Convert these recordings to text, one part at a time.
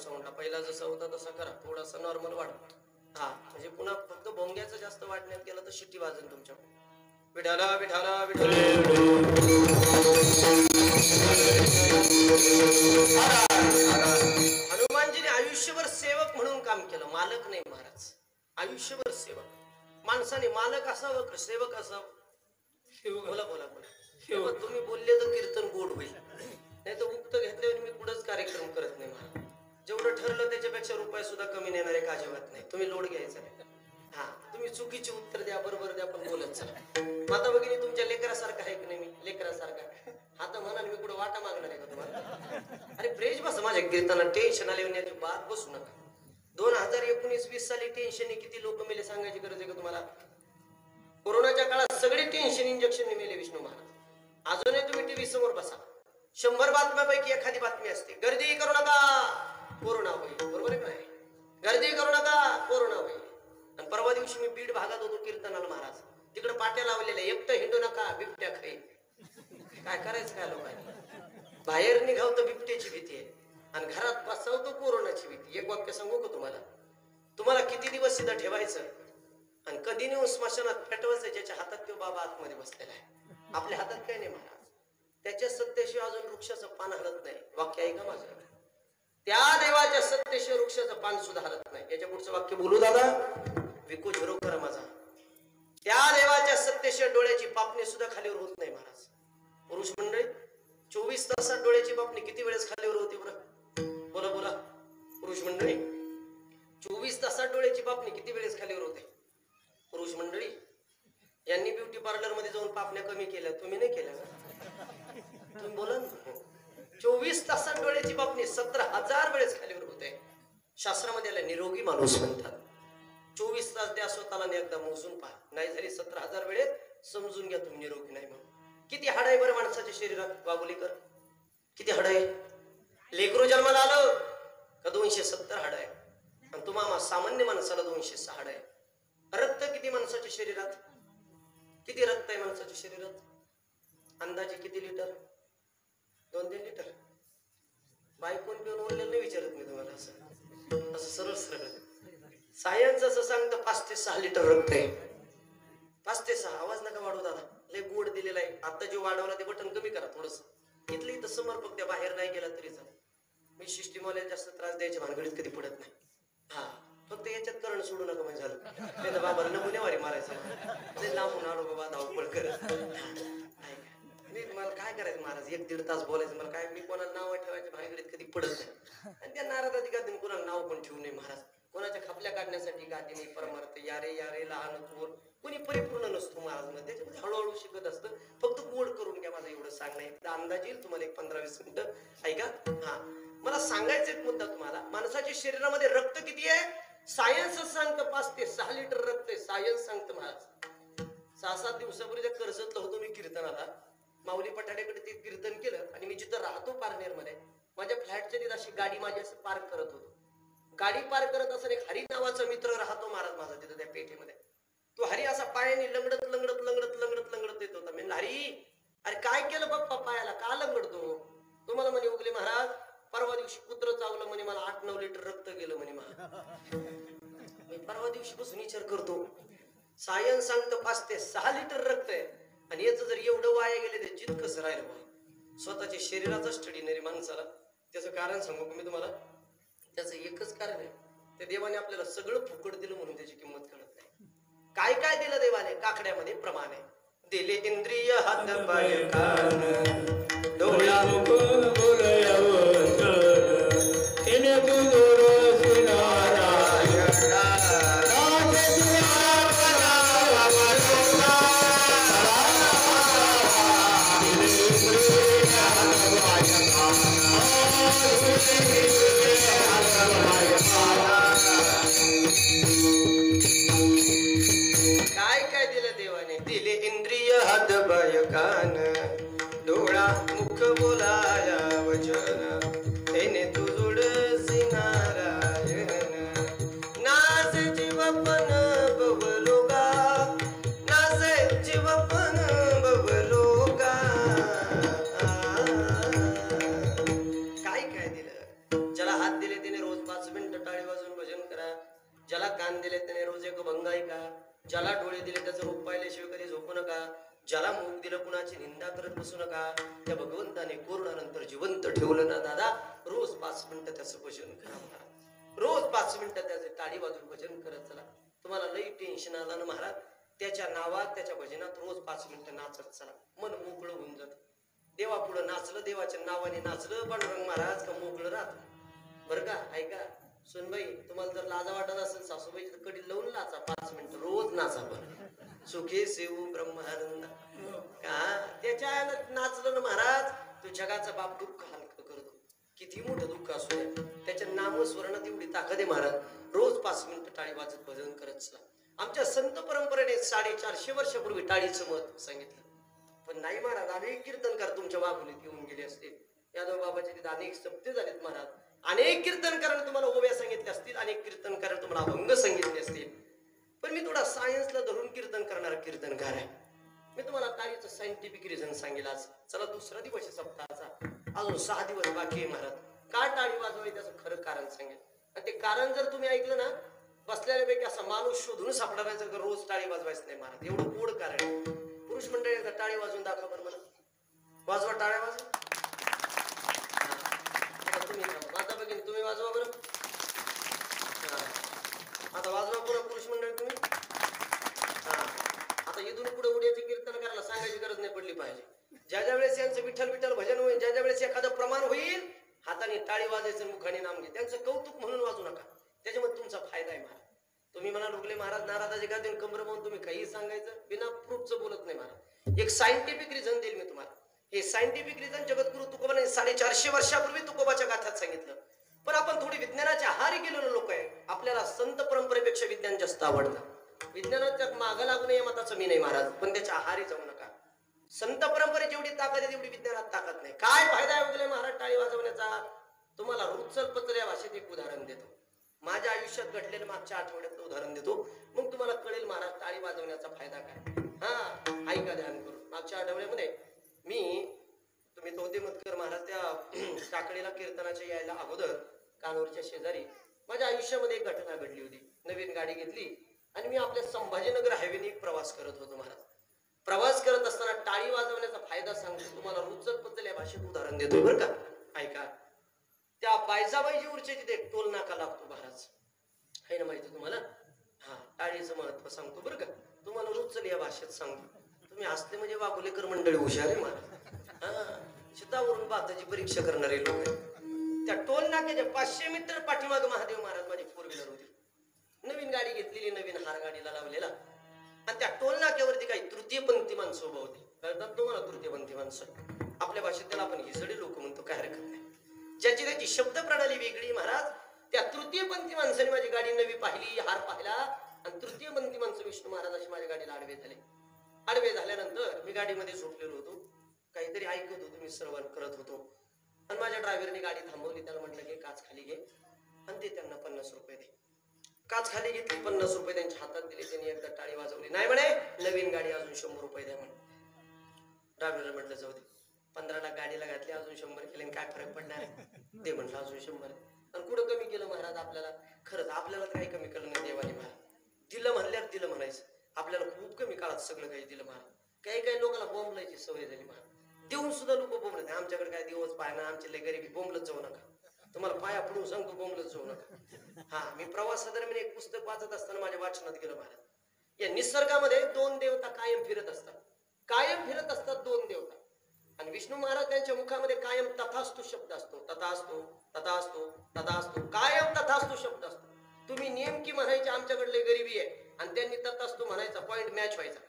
साऊंडला. पहिला जसा होता तसा करा, थोडासा नॉर्मल वाढवा. हा म्हणजे पुन्हा फक्त भोंग्याचं जास्त वाढण्यात गेलं तर शिट्टी वाजेल तुमच्या. विठाला विठाला विठाला. हनुमानजीने आयुष्यभर सेवक म्हणून काम केलं, मालक नाही महाराज. आयुष्यभर सेवक. माणसाने मालक असावं का सेवक असावं? बोला बोला बोला. तुम्ही बोलले तर कीर्तन गोड होईल, नाही तर उक्त घेतल्यावर मी कुठंच कार्यक्रम करत नाही महाराज. जेवढं ठरलं त्याच्यापेक्षा रुपये सुद्धा कमी नेणार एक अजिबात नाही. तुम्ही लोड घ्यायचा नाही. हा तुम्ही चुकीची उत्तर द्या, बरोबर द्या, पण बोलत चला. माता भगिनी तुमच्या लेकरासारखा आहे की नाही? मी लेकरासारखा. आता म्हणाल मी कुठं वाटा मागणार आहे का तुम्हाला? अरे फ्रेश बस माझ्या कीर्तनात. टेन्शन आले येण्याची बात बसू नका. 2019-20 साली टेन्शन किती लोक मेले सांगायची गरज आहे का तुम्हाला? कोरोनाच्या काळात सगळे टेन्शन इंजेक्शन मेले विष्णू महाराज. अजूनही तुम्ही टीव्ही समोर बसा, 100 बातम्यापैकी एखादी बातमी असते, गर्दी करू नका कोरोना होईल. बरोबर आहे काय? गर्दी करू नका कोरोना होईल. आणि परवा दिवशी मी बीड भागात होतो कीर्तनाला महाराज. तिकडे पाट्या लावलेल्या, एकटं हिंडू नका बिबट्या खाई. काय करायचं काय लोकांनी? बाहेर निघाव तर बिबट्याची भीती आहे आणि घरात बसावतो कोरोनाची भीती. एक वाक्य सांगू का तुम्हाला? तुम्हाला किती दिवस सिद्ध ठेवायचं आणि कधी नेऊन स्मशानात पेटवायचं ज्याच्या हातात तो बाबा आतमध्ये बसलेला आहे. आपल्या हातात काही नाही महाराज. त्याच्या सत्तेशिवाय अजून वृक्षाचं पान हलत नाही. वाक्य आहे का माझं? त्या देवाच्या सत्तेशिवाय वृक्षाचं पान सुद्धा हलत नाही. याच्या पुढचं वाक्य बोलू दादा? विकू झिरो करा माझा. त्या देवाच्या सत्तेशिवाय डोळ्याची पापणी सुद्धा खालीवर होत नाही महाराज. पुरुष मंडळी 24 तासात डोळ्याची पापणी किती वेळेस खालीवर होती बरं? बोला बोला. पुरुष मंडळी 24 तासात डोळ्याची पापणी किती वेळेस खालीवर होते? पुरुष मंडळी यांनी ब्युटी पार्लर मध्ये जाऊन पापण्या कमी केल्या, तुम्ही नाही केल्या ना? तुम्ही बोला ना. 24 तासात डोळ्याची पापणी 17,000 वेळेस खालीवर होते. शास्त्रामध्ये याला निरोगी माणूस म्हणतात. 24 तास द्या स्वतःला एकदा मोजून पहा. नाही झाली 17,000 वेळेस समजून घ्या तुम्ही निरोगी नाही म्हणून. किती हाड आहे बरं माणसाच्या शरीरात? वागुलीकर किती हाड आहे? लेकरू जन्माला आलं का 270 हाड आहे. आणि तुम्हाला सामान्य माणसाला 206 हाड आहे. रक्त किती माणसाच्या शरीरात? किती रक्त आहे माणसाच्या शरीरात? अंदाजे किती लिटर? 2-3 लिटर. बायकोन पिऊन बोललेलं नाही विचारत मी तुम्हाला. असं सरळ सरळ सायन्स असं सांगतं 5 ते 6 लिटर रक्त आहे. 5 ते 6. आवाज नका वाढवू दादा, लय गोड दिलेला आहे. आता जो वाढवला ते बटन कमी करा थोडस. इथलं इथं समर्पक द्या, बाहेर नाही गेला तरी चालेल. मी सिस्टीमवाल्याला जास्त त्रास द्यायच्या भानगडीत कधी पडत नाही. हा फक्त याच्यात करण सोडू नका म्हणजे झालं. नाही तर बाबाला नमुनेवारी मारायचं. लांबून आलो बाबा धावपळ करत. मी मला काय करायचं महाराज? 1-1.5 तास बोलायचं मला काय? मी कोणाला नाव ठेवायच्या भानगडीत कधी पडत नाही. आणि त्या नाराज अधिकारी कोणाला नाव पण ठेवू नये महाराज. कोणाच्या खापल्या काढण्यासाठी गादीने परमार्थ यारे यारे लहान थोर कोणी परिपूर्ण नसतो महाराज. त्याच्यामध्ये हळूहळू शिकत असतं. फक्त गोड करून घ्या माझं एवढं सांगणं आहे. अंदाज येईल तुम्हाला एक 15-20 मिनिटं. ऐका. हा मला सांगायचं एक मुद्दा तुम्हाला. माणसाच्या शरीरामध्ये रक्त किती आहे? सायन्स सांगतं 5 ते 6 लिटर रक्त आहे. सायन्स सांगतं महाराज. 6-7 दिवसापूर्वी कर्जतला होतो मी कीर्तनाला. माऊली पठाडेकडे ते कीर्तन केलं आणि मी जिथं राहतो पारनेर मध्ये माझ्या फ्लॅटच्या तिथे अशी गाडी माझी असं पार्क करत होतो. गाडी पार्क करत असताना एक हरी नावाचा मित्र राहतो महाराज माझा तिथं त्या पेठेमध्ये. तो हरी असा पायाने लंगडत लंगडत लंगडत लंगडत लंगडत येत होता. मी हरी अरे काय केलं बाप्पा पायाला का लंगडतो? तुम्हाला म्हणे उगले महाराज परवा दिवशी कुत्र चावलं म्हणे, मला 8-9 लिटर रक्त गेलं म्हणे मला. मी परवा दिवशी पासून विचार करतो. सायन्स सांगतं 5 ते 6 लिटर रक्त आहे आणि याचं जर एवढं वाया गेले ते जित कसं राहिलं बा. स्वतःच्या शरीराचा स्टडी नाही रे माणसाला. त्याचं कारण सांगू का मी तुम्हाला? त्याचं एकच कारण आहे, त्या देवाने आपल्याला सगळं फुकट दिलं म्हणून त्याची किंमत कळत नाही. काय काय दिलं देवाने? काकड्यामध्ये प्रमाण आहे. दिले इंद्रिय हात पाय कान डोळा मुख काय काय दिलं देवाने? दिले इंद्रिय हात पाय कान डोळा मुख बोलाया वचन ज्याला कान दिले त्याने रोज एक भंग ऐका, ज्याला डोळे दिले त्याचं रूप पाहिल्याशिवाय कधी झोपू नका, ज्याला मुख दिलं कुणाची निंदा करत बसू नका. त्या भगवंताने कोरोनानंतर जिवंत ठेवलं ना दादा, रोज 5 मिनिटं त्याचं भजन करा. रोज 5 मिनिटं त्याचे टाळी वाजून भजन करत चला. तुम्हाला लई टेन्शन आलं ना महाराज, त्याच्या नावात त्याच्या भजनात रोज 5 मिनिटं नाचत चला, मन मोकळं होऊन जात. देवा पुढं नाचलं, देवाच्या नावाने नाचलं, पांडुरंग महाराज का मोकळं राहत. बरं का? ऐका सुनबाई, तुम्हाला जर लाजा वाटत असेल सासूबाई तर कडी लावून नाचा 5 मिनिटं रोज नाचा. पण सुखे सेवू ब्रह्मानंद का त्याच्या नाचलं ना महाराज, तो जगाचा बाप दुःख हलकं करतो. किती मोठं दुःख असू द्या, त्याच्या नामस्मरणात एवढी ताकद आहे महाराज. रोज 5 मिनिटं टाळी वाजत भजन करत चला. आमच्या संत परंपरेने 450 वर्षापूर्वी टाळीचं महत्व सांगितलं. पण नाही महाराज, अनेक कीर्तनकार तुमच्या वाघुलीत येऊन गेले असतील. यादव बाबाचे तिथे अनेक सप्ते झालेत महाराज. अनेक कीर्तनकारांनी तुम्हाला ओव्या सांगितल्या असतील, अनेक कीर्तनकारांनी तुम्हाला अभंग सांगितले असतील. पण मी थोडा सायन्सला धरून कीर्तन करणारा कीर्तनकार आहे. मी तुम्हाला टाळीचं सायंटिफिक रिझन सांगेल आज. चला दुसरा दिवस आहे सप्ताहाचा, अजून 6 दिवस बाकी आहे महाराज. का टाळी वाजवावी त्याचं खरं कारण सांगेल. आणि ते कारण जर तुम्ही ऐकलं ना, बसल्यापैकी असा माणूस शोधून सापडायचं का रोज टाळी वाजवायचं नाही महाराज. एवढं गोड कारण. पुरुष मंडळी एकदा टाळी वाजवून दाखवा बरं मला. वाजवा टाळ्या वाजवा. तुम्ही माता भगिनी तुम्ही वाजवा बरं. आता वाजवा पुन्हा पुरुष मंडळी तुम्ही. आता इथून पुढे उड्याचे कीर्तन करायला सांगायची गरज नाही पडली पाहिजे. ज्या ज्या वेळेस यांचं विठ्ठल विठ्ठल भजन होईल, ज्या ज्या वेळेस एखादं प्रमाण होईल, हाताने टाळी वाजायचं, मुखाने नाम घे. त्यांचं कौतुक म्हणून वाजू नका, त्याच्यामध्ये तुमचा फायदा आहे महाराज. तुम्ही म्हणा रुगले महाराज नाराजाचे का देऊन कमर पाहून तुम्ही काही सांगायचं, बिना प्रूफचं बोलत नाही महाराज. एक सायंटिफिक रिझन देईल मी तुम्हाला. हे सायंटिफिक रिझन जगद्गुरु तुकोबाने 450 वर्षापूर्वी तुकोबाच्या गाथ्यात सांगितलं. पण आपण थोडी विज्ञानाच्या आहारी गेलेलो लोक आहे. आपल्याला संत परंपरेपेक्षा विज्ञान जास्त आवडतं. विज्ञानाच्या मागं लागू नये मताचं मी नाही महाराज, पण त्याच्या आहारी जाऊ नका. संत परंपरेची जेवढी ताकद आहे तेवढी विज्ञानात ताकद नाही. काय फायदा आहे उगले महाराज टाळी वाजवण्याचा? तुम्हाला रुचल पत्र या भाषेत एक उदाहरण देतो. माझ्या आयुष्यात घडलेलं मागच्या आठवड्यातलं उदाहरण देतो, मग तुम्हाला कळेल महाराज टाळी वाजवण्याचा फायदा काय. हा ऐका ध्यान करून. मागच्या आठवड्यामध्ये तुम्ही तोते मतकर महाराज त्या काकडीला कीर्तनाच्या यायला अगोदर कानूरच्या शेजारी माझ्या आयुष्यामध्ये एक घटना घडली होती. नवीन गाडी घेतली आणि मी आपल्या संभाजीनगर हायवेने प्रवास करत होतो महाराज. प्रवास करत असताना टाळी वाजवण्याचा फायदा सांगतो तुम्हाला. रुचल पचल या भाषेत उदाहरण देतोय बरं का. ऐका. त्या बायजाबाईजी उरच्या तिथे एक टोल नाका लागतो महाराज, आहे ना माहिती तुम्हाला. हा टाळीचं महत्व सांगतो बरं का तुम्हाला. रुचल या भाषेत सांगतो. तुम्ही हसले म्हणजे वाघुलेकर मंडळी हुशार आहे महाराज. हा शितावरून बाताची परीक्षा करणारे लोक आहेत. त्या टोल नाक्याच्या 500 मीटर पाठीमाग महादेव महाराज माझी 4 व्हीलर होती. नवीन गाडी घेतलेली, नवीन हार गाडीला लावलेला. आणि त्या टोल नाक्यावरती काही तृतीयपंथी माणसं उभं होती. कळतात तुम्हाला तृतीयपंथी माणसं? आपल्या भाषेत त्याला आपण हिजडे लोक म्हणतो, काय हरकत नाही. ज्याची त्याची शब्द प्रणाली वेगळी महाराज. त्या तृतीयपंथी माणसाने माझी गाडी नवी पाहिली, हार पाहिला आणि तृतीयपंथी माणसं विष्णू महाराज अशी माझ्या गाडीला आडवे झाले. आडवे झाल्यानंतर मी गाडीमध्ये झोपलेलो होतो, काहीतरी ऐकत होतो, मी श्रवण करत होतो. आणि माझ्या ड्रायव्हरने गाडी थांबवली. त्याला म्हटलं की काच खाली घे आणि ते त्यांना 50 रुपये दे. काच खाली घेतली, 50 रुपये त्यांच्या हातात दिले. त्यांनी एकदा टाळी वाजवली. नाही म्हणे नवीन गाडी अजून 100 रुपये द्या म्हणे. ड्रायव्हरला म्हटलं जाऊ दे, 15 लाख गाडीला घातली, अजून 100 केले, काय फरक पडणार आहे. दे म्हटलं अजून 100. आणि कुठं कमी केलं महाराज आपल्याला? खरंच आपल्याला काही कमी केलं नाही देवाने महाराज. दिलं म्हणल्यावर दिलं म्हणायचं. आपल्याला खूप कमी काळात सगळं काही दिलं महाराज. काही लोकांना बोंबलायची सवय झाली महाराज. देऊन सुद्धा लोक बोंबलत. आमच्याकडे काय दिवस पाय ना, आमची लय गरिबी. बोंबलत जाऊ नका, तुम्हाला पाया पडून सांगतो, बोंबलत जाऊ नका. हा मी प्रवासादरम्यान एक पुस्तक वाचत असताना माझ्या वाचनात गेलं महाराज. या निसर्गामध्ये 2 देवता कायम फिरत असतात. कायम फिरत असतात 2 देवता. आणि विष्णू महाराज त्यांच्या मुखामध्ये कायम तथास्तु शब्द असतो. तथास्तु तथास्तु तथास्तु, कायम तथास्तु शब्द असतो. तुम्ही नेमकी म्हणायची आमच्याकडले गरिबी आहे आणि त्यांनी तथास्तु म्हणायचा, पॉइंट मॅच व्हायचा.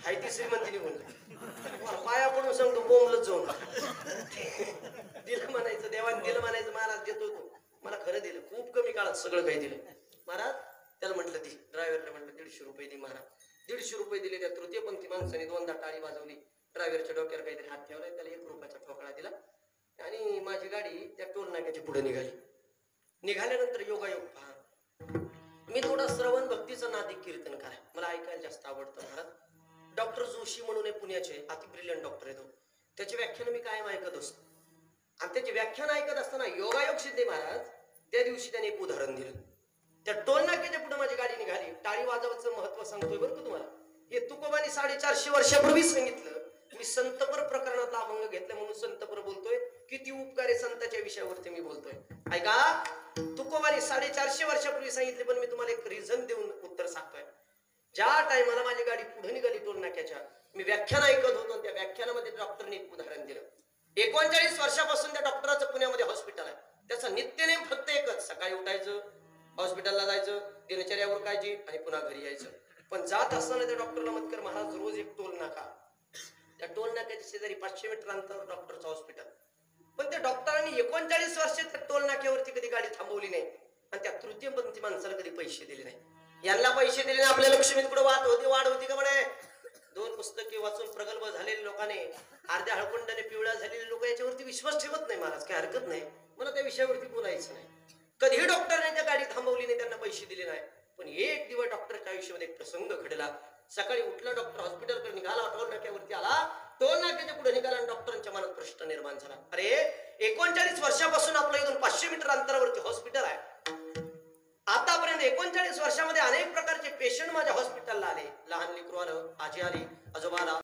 हाय ती श्रीमंती निघून पाया पडून सांगतो, बोंबलत जाऊन दिलं म्हणायचं. देवाने दिलं म्हणायचं. महाराज देतो तो मला खरं दिलं. खूप कमी काळात सगळं काही दिलं महाराज. त्याला म्हटलं ती ड्रायव्हरला म्हटलं 150 रुपये दे महाराज. 150 रुपये दिले. त्या तृतीयपंथी माणसाने 2दा टाळी वाजवली. ड्रायव्हरच्या डोक्यावर काहीतरी हात ठेवलाय, त्याला 1 रुपयाचा ठोकळा दिला आणि माझी गाडी त्या टोल नाक्याच्या पुढे निघाली. निघाल्यानंतर योगायोग पहा. मी थोडा श्रवण भक्तीचा नादिक कीर्तनकार आहे, मला ऐकायला जास्त आवडतं महाराज. डॉक्टर जोशी म्हणून पुण्याचे अति ब्रिलियंट डॉक्टर आहे तो. त्याचे व्याख्यान मी कायम ऐकत असतो. आणि त्याचे व्याख्यान ऐकत असताना योगायोग सिद्धे महाराज त्या दिवशी त्याने एक उदाहरण दिलं. त्या टोल नाक्याच्या पुढे माझी गाडी निघाली. टाळी वाजवायचं महत्व सांगतोय बरं का तुम्हाला. हे तुकोबांनी 450 वर्षापूर्वी सांगितलं. मी संतपर प्रकरणातला अभंग घेतला म्हणून संतपर बोलतोय. किती उपकार आहे संतांच्या विषयावरती मी बोलतोय. ऐका, तुकोबांनी 450 वर्षापूर्वी सांगितले, पण मी तुम्हाला एक रिझन देऊन उत्तर सांगतोय. ज्या टायमाला माझी गाडी पुढे निघाली टोल नाक्याच्या, मी व्याख्यान ऐकत होतो. त्या व्याख्यानामध्ये डॉक्टरने एक उदाहरण दिलं. 39 वर्षापासून त्या डॉक्टराचं पुण्यामध्ये हॉस्पिटल आहे. त्याचा नित्यनेम फक्त एकच, सकाळी उठायचं, हॉस्पिटलला जायचं, दिनचर्यावर काळजी आणि पुन्हा घरी यायचं. पण जात असताना त्या डॉक्टरला मतकर महाराज रोज एक टोल नाका. त्या टोल नाक्याच्या शेजारी 500 मीटर अंतरावर डॉक्टरचं हॉस्पिटल. पण त्या डॉक्टरांनी 39 वर्ष त्या टोल नाक्यावरती कधी गाडी थांबवली नाही आणि त्या तृतीयपंथी माणसाला कधी पैसे दिले नाही. यांना पैसे दिले नाही, आपल्या लक्ष्मीत पुढे वाद होती का म्हणे. 2 पुस्तके वाचून प्रगल्भ झालेले लोकांनी, अर्ध्या हळकुंडाने पिवळ्या झालेले लोक याच्यावरती विश्वास ठेवत नाही. महाराज काही हरकत नाही, मला त्या विषयावरती बोलायचं नाही. कधीही डॉक्टरने त्या गाडी थांबवली नाही, त्यांना पैसे दिले नाही. पण एक दिवस डॉक्टरच्या आयुष्यामध्ये एक प्रसंग घडला. सकाळी उठला डॉक्टर, हॉस्पिटलकडे निघाला, टोल नाक्यावरती आला. टोल नाक्याच्या पुढे निघाला आणि डॉक्टरांच्या मनात प्रश्न निर्माण झाला. अरे 39 वर्षापासून आपलं इथून 500 मीटर अंतरावरती हॉस्पिटल आहे. आतापर्यंत 39 वर्षामध्ये अनेक प्रकारचे पेशंट माझ्या हॉस्पिटलला आले. लहान लेकरू आलं, आजी आली, आजोबा आला.